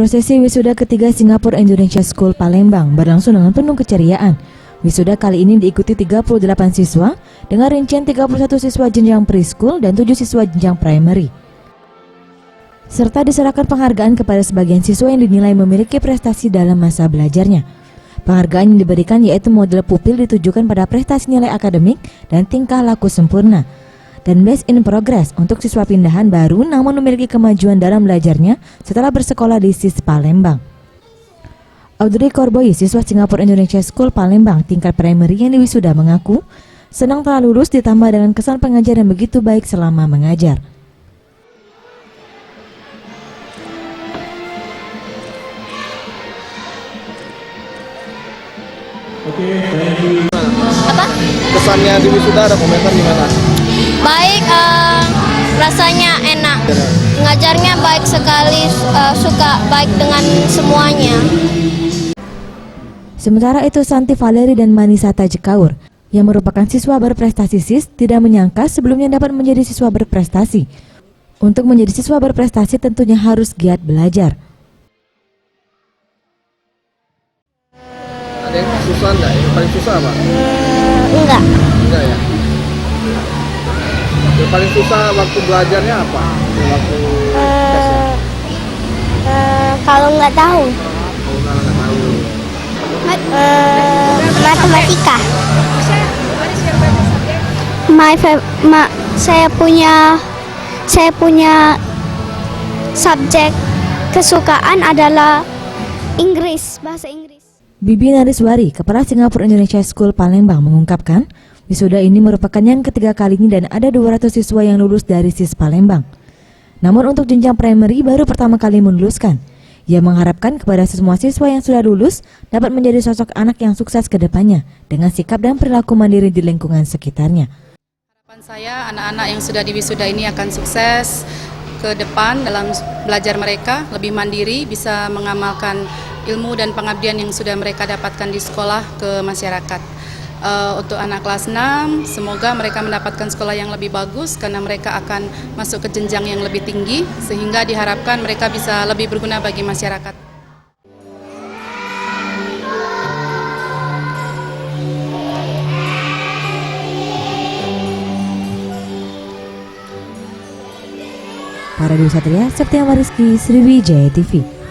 Prosesi wisuda ketiga Singapore Indonesia School Palembang berlangsung dengan penuh keceriaan. Wisuda kali ini diikuti 38 siswa dengan rincian 31 siswa jenjang preschool dan 7 siswa jenjang primary. Serta diserahkan penghargaan kepada sebagian siswa yang dinilai memiliki prestasi dalam masa belajarnya. Penghargaan yang diberikan yaitu model pupil ditujukan pada prestasi nilai akademik dan tingkah laku sempurna. Dan Best in Progress untuk siswa pindahan baru namun memiliki kemajuan dalam belajarnya setelah bersekolah di SIS Palembang. Audrey Corboy, siswa Singapore Indonesia School Palembang tingkat primary yang diwisuda mengaku senang telah lulus ditambah dengan kesan pengajar yang begitu baik selama mengajar. Oke, thank you. Apa? Kesannya di wisuda ada komentar gimana? Baik, rasanya enak. Ngajarnya baik sekali, suka baik dengan semuanya. Sementara itu Santi Valeri dan Manisa Tajekaur yang merupakan siswa berprestasi SIS tidak menyangka sebelumnya dapat menjadi siswa berprestasi. Untuk menjadi siswa berprestasi tentunya harus giat belajar. Ada yang susah enggak? Yang paling susah apa? Enggak. Enggak ya? Yang paling susah waktu belajarnya apa? Waktu tesnya? Kalau nggak tahu. Oh, nggak tahu. Matematika. Saya punya subjek kesukaan adalah Inggris, bahasa Inggris. Bibi Nariswari, Kepala Singapore Indonesia School Palembang mengungkapkan, wisuda ini merupakan yang ketiga kalinya dan ada 200 siswa yang lulus dari SIS Palembang. Namun untuk jenjang primary baru pertama kali meluluskan. Ia mengharapkan kepada semua siswa yang sudah lulus dapat menjadi sosok anak yang sukses ke depannya dengan sikap dan perilaku mandiri di lingkungan sekitarnya. Harapan saya anak-anak yang sudah diwisuda ini akan sukses ke depan dalam belajar mereka, lebih mandiri, bisa mengamalkan ilmu dan pengabdian yang sudah mereka dapatkan di sekolah ke masyarakat. Untuk anak kelas 6, semoga mereka mendapatkan sekolah yang lebih bagus karena mereka akan masuk ke jenjang yang lebih tinggi sehingga diharapkan mereka bisa lebih berguna bagi masyarakat. Para Dewi Satria, Septian Mariski, Sriwijaya TV.